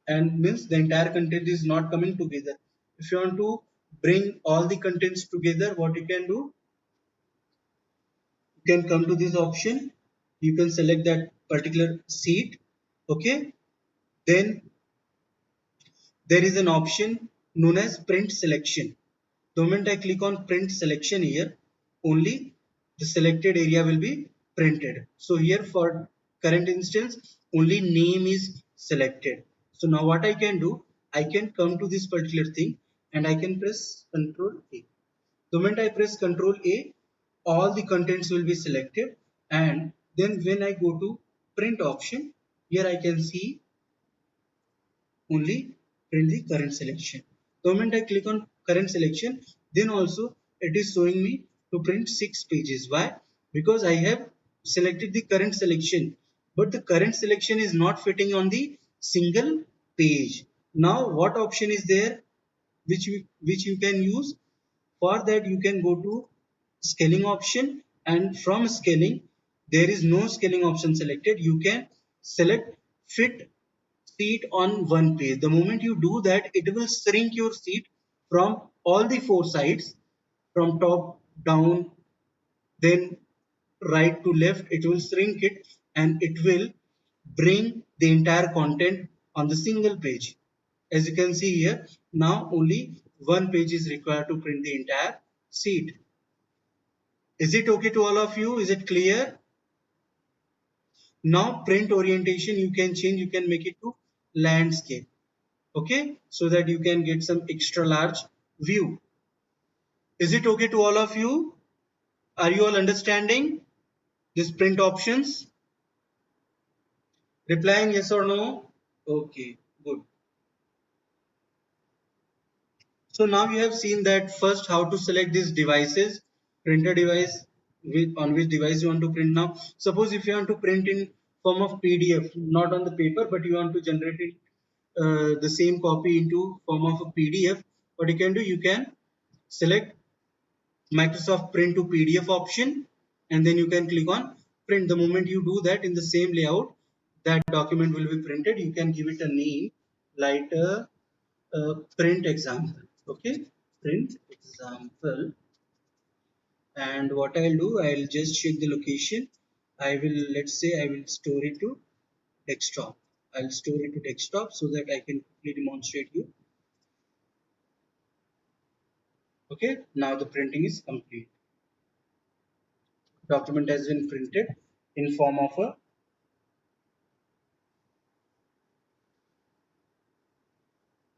and means the entire content is not coming together. If you want to bring all the contents together, what you can do, you can come to this option, you can select that particular sheet. Okay, Then there is an option known as print selection. The moment I click on print selection here, only the selected area will be printed. So here for current instance, only name is selected. So now what I can do, I can come to this particular thing and I can press Ctrl A. The moment I press Ctrl A, all the contents will be selected, and then when I go to print option, here I can see only print the current selection. The moment I click on current selection, then also it is showing me to print 6 pages. Why? Because I have selected the current selection, but the current selection is not fitting on the single page. Now, what option is there which you can use? For that, you can go to scaling option, and from scaling, there is no scaling option selected. You can select fit seat on one page. The moment you do that, it will shrink your seat from all the four sides, from top down, then right to left. It will shrink it and it will bring the entire content on the single page. As you can see here, now only one page is required to print the entire sheet. Is it okay to all of you? Is it clear? Now print orientation you can change, you can make it to landscape. Okay, so that you can get some extra large view. Is it okay to all of you? Are you all understanding this print options? Replying yes or no? Okay, good. So now you have seen that first how to select these devices, printer device, on which device you want to print. Now suppose if you want to print in form of PDF, not on the paper, but you want to generate it, the same copy into form of a PDF, what you can do, you can select Microsoft Print to PDF option, and then you can click on print. The moment you do that, in the same layout, that document will be printed. You can give it a name like print example. Okay, print example. And what I'll do, I'll just check the location. I will, let's say I will store it to desktop. I'll store it to desktop so that I can quickly demonstrate you. Okay, now the printing is complete. Document has been printed in form of a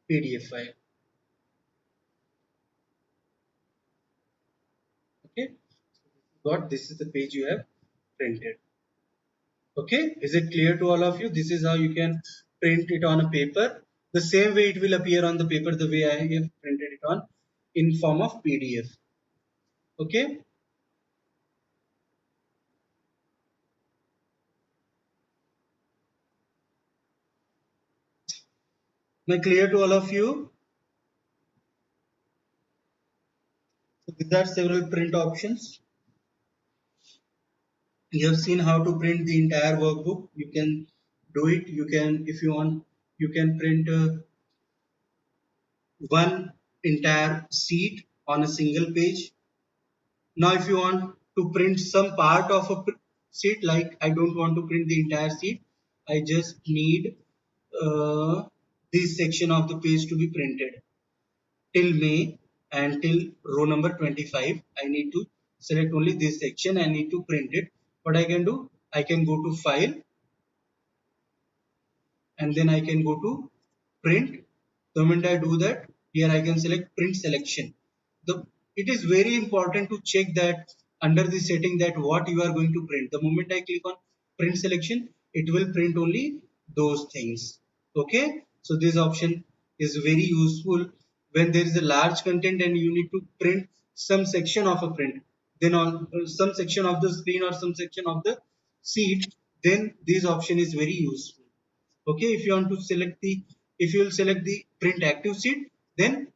PDF file. Okay, got, this is the page you have printed. Okay, is it clear to all of you? This is how you can print it on a paper. The same way it will appear on the paper, the way I have printed it on in form of PDF. Okay, now clear to all of you? So these are several print options. You have seen how to print the entire workbook. You can do it. You can, if you want, you can print one entire sheet on a single page. Now, if you want to print some part of a sheet, like I don't want to print the entire sheet, I just need this section of the page to be printed till May and till row number 25. I need to select only this section. I need to print it. What I can do, I can go to File, and then I can go to print. The moment I do that, here I can select print selection. It is very important to check that under the setting that what you are going to print. The moment I click on print selection, it will print only those things. Okay, so this option is very useful when there is a large content and you need to print some section of a print, then on some section of the screen or some section of the sheet, then this option is very useful. Okay, if you want to select the, if you will select the print active sheet, then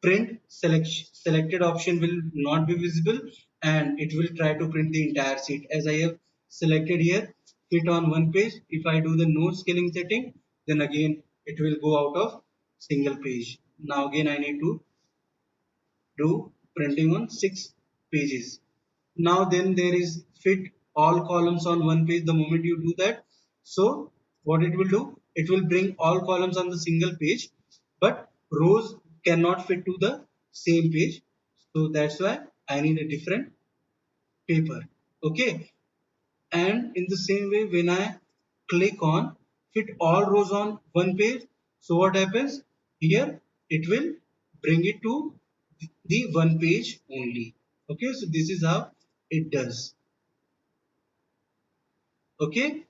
print selected option will not be visible and it will try to print the entire sheet. As I have selected here fit on one page, if I do the no scaling setting, then again it will go out of single page. Now again I need to do printing on 6 pages. Now then there is fit all columns on one page. The moment you do that, so what it will do, it will bring all columns on the single page, but rows cannot fit to the same page. So that's why I need a different paper. Okay, and in the same way, when I click on fit all rows on one page, so what happens here? It will bring it to the one page only. Okay, so this is how it does. Okay,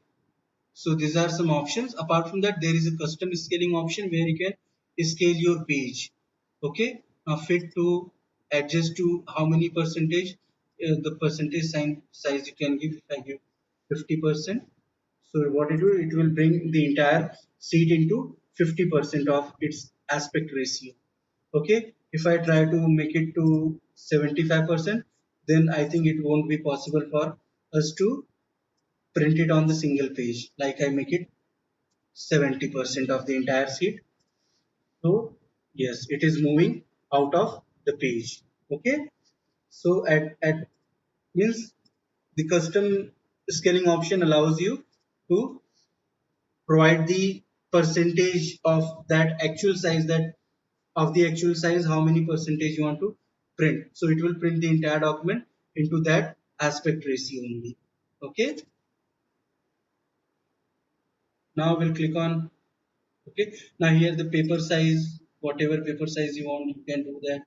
so these are some options. Apart from that, there is a custom scaling option where you can scale your page. Okay, now fit to adjust to how many percentage, the percentage sign size you can give. If I give 50%, so what it will, it will bring the entire sheet into 50% of its aspect ratio. Okay, if I try to make it to 75%, then I think it won't be possible for us to print it on the single page. Like I make it 70% of the entire sheet. So yes, it is moving out of the page. Okay, so at means the custom scaling option allows you to provide the percentage of that actual size, that of the actual size, how many percentage you want to print. So it will print the entire document into that aspect ratio only. Okay, now we'll click on. Okay, now here the paper size, whatever paper size you want, you can do that.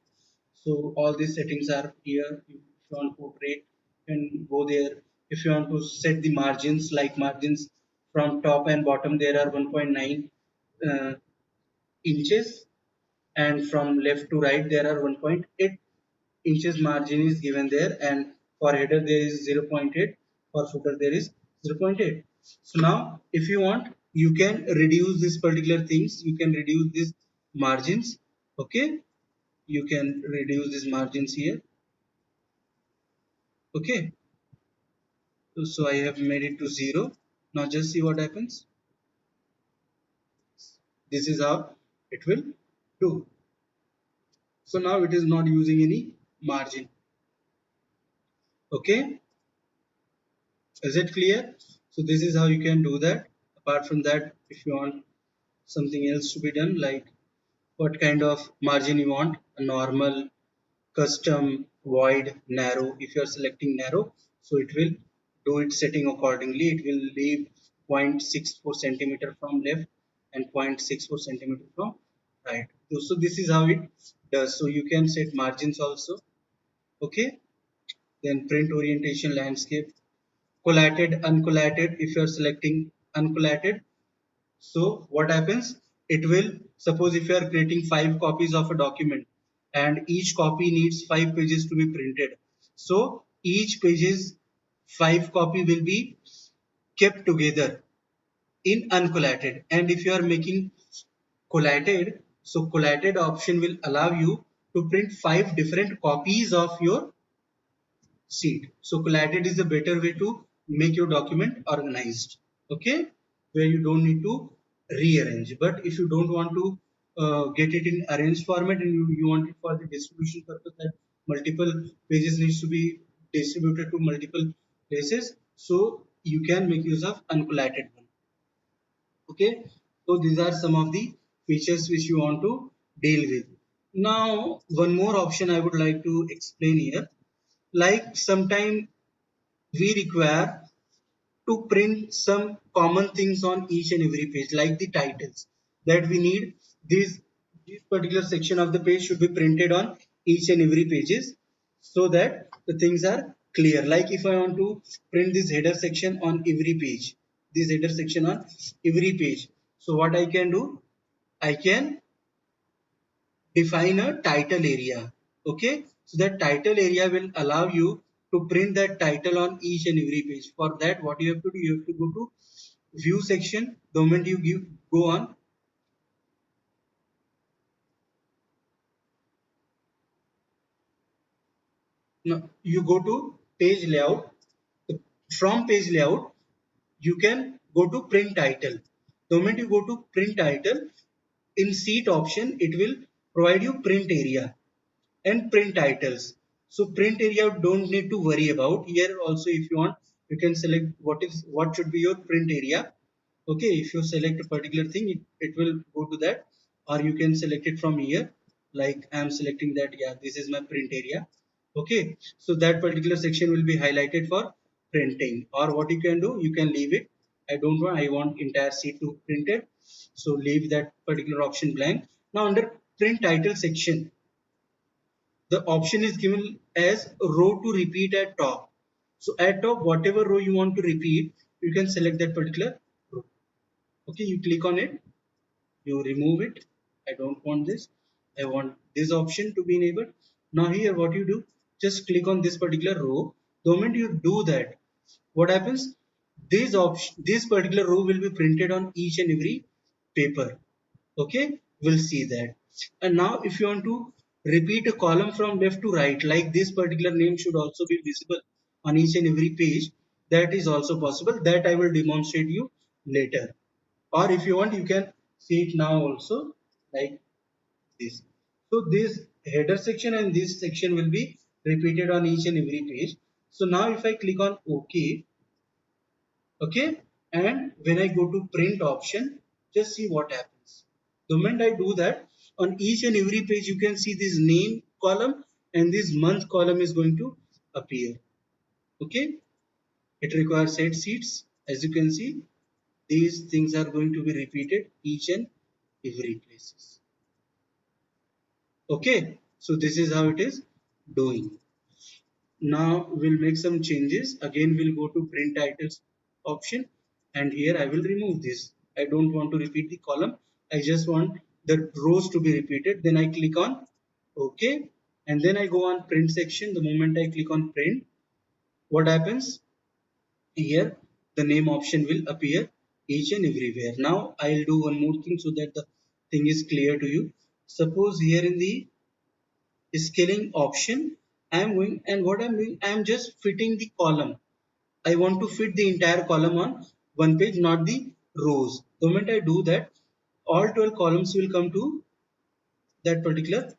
So all these settings are here. If you want portrait, you can go there. If you want to set the margins, like margins from top and bottom, there are 1.9 inches, and from left to right there are 1.8 inches margin is given there, and for header there is 0.8, for footer there is 0.8. So now if you want, you can reduce this particular things, you can reduce these margins. Okay, you can reduce these margins here. Okay, so I have made it to 0. Now just see what happens. This is how it will do. So now it is not using any margin. Okay, is it clear? So this is how you can do that. Apart from that, if you want something else to be done, like what kind of margin you want, a normal, custom, wide, narrow. If you are selecting narrow, so it will do its setting accordingly. It will leave 0.64 centimeter from left and 0.64 centimeter from right. So this is how it does. So you can set margins also. Okay, then print orientation, landscape, collated, uncollated. If you are selecting uncollated, so what happens, it will, suppose if you are creating 5 copies of a document and each copy needs 5 pages to be printed, so each pages 5 copy will be kept together in uncollated. And if you are making collated, so collated option will allow you to print 5 different copies of your sheet. So collated is a better way to make your document organized. Okay, where you don't need to rearrange. But if you don't want to get it in arranged format, and you want it for the distribution purpose, that multiple pages needs to be distributed to multiple places, so you can make use of uncollated one. Okay, so these are some of the features which you want to deal with. Now one more option I would like to explain here, like sometime we require to print some common things on each and every page, like the titles, that we need these this particular section of the page should be printed on each and every pages, so that the things are clear. Like if I want to print this header section on every page, this header section on every page, so what I can do, I can define a title area. Okay, so that title area will allow you to print that title on each and every page. For that, what you have to do, you have to go to view section. The moment you go on, no, you go to page layout. From page layout you can go to print title. The moment you go to print title, in sheet option it will provide you print area and print titles. So print area don't need to worry about. Here also, if you want, you can select what should be your print area. Okay, if you select a particular thing, it will go to that, or you can select it from here. Like I am selecting that, yeah, this is my print area. Okay, so that particular section will be highlighted for printing. Or what you can do, you can leave it. I don't want, I want entire sheet to print it, so leave that particular option blank. Now under print title section, the option is given as row to repeat at top. So at top, whatever row you want to repeat, you can select that particular row. Okay, you click on it, you remove it. I don't want this. I want this option to be enabled. Now here what you do, just click on this particular row. The moment you do that, what happens? This particular row will be printed on each and every paper. Okay, we'll see that. And now if you want to repeat a column from left to right, like this particular name should also be visible on each and every page, that is also possible. That I will demonstrate you later. Or if you want, you can see it now also, like this. So this header section and this section will be repeated on each and every page. So now if I click on OK, okay, and when I go to print option, just see what happens. The moment I do that, on each and every page you can see this name column and this month column is going to appear. Okay, it requires 8 seats. As you can see, these things are going to be repeated each and every places. Okay, so this is how it is doing. Now we'll make some changes. Again, we'll go to print titles option, and here I will remove this. I don't want to repeat the column. I just want the rows to be repeated. Then I click on OK, and then I go on print section. The moment I click on print, what happens? Here the name option will appear each and everywhere. Now I'll do one more thing so that the thing is clear to you. Suppose here in the scaling option, I am going, and what I'm doing, I am just fitting the column. I want to fit the entire column on one page, not the rows. The moment I do that, all 12 columns will come to that particular.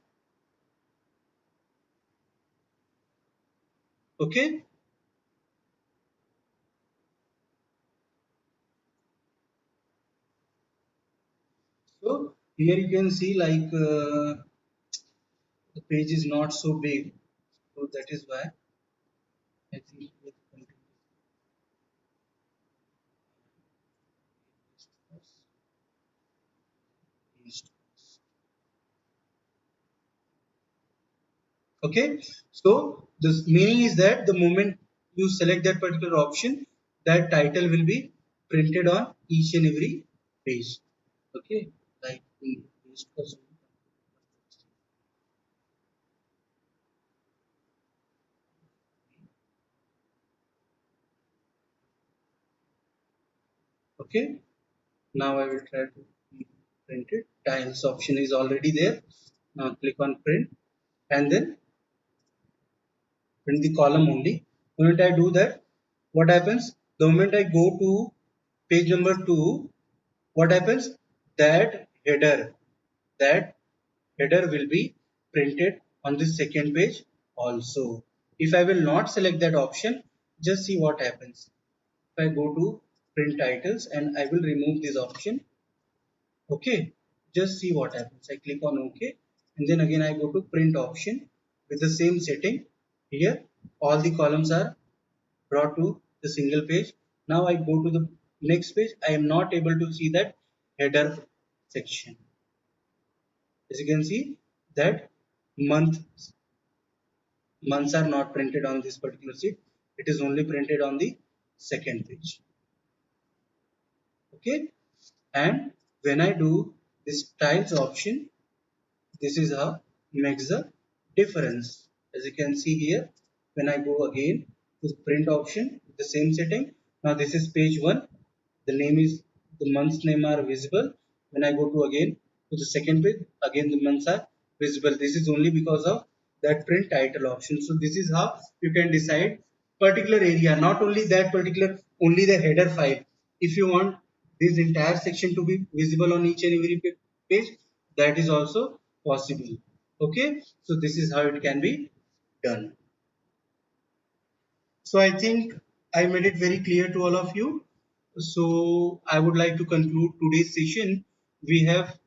Okay, so here you can see like the page is not so big, so that is why I think with okay, so this meaning is that the moment you select that particular option, that title will be printed on each and every page. Okay, like we discussed. Okay, now I will try to print it. Tiles option is already there. Now click on print and then print the column only. The moment I do that, what happens? The moment I go to page number 2, what happens? That header, that header will be printed on the second page also. If I will not select that option, just see what happens. If I go to print titles and I will remove this option, okay, just see what happens. I click on OK, and then again I go to print option with the same setting. Here all the columns are brought to the single page. Now I go to the next page. I am not able to see that header section. As you can see that month months are not printed on this particular sheet. It is only printed on the second page. Okay, and when I do this styles option, this is how makes the difference. As you can see here, when I go again to the print option with the same setting, now this is page 1. The name is, the months name are visible. When I go to again to the second page, again the months are visible. This is only because of that print title option. So this is how you can decide particular area, not only that particular, only the header file. If you want this entire section to be visible on each and every page, that is also possible. Okay, so this is how it can be done. So I think I made it very clear to all of you. So I would like to conclude today's session. We have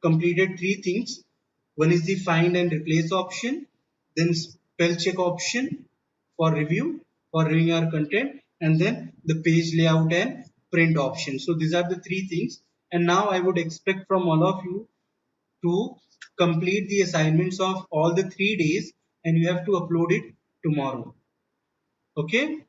completed three things. One is the find and replace option, then spell check option for review, for reviewing our content, and then the page layout and print option. So these are the three things. And now I would expect from all of you to complete the assignments of all the 3 days, and you have to upload it tomorrow. Okay?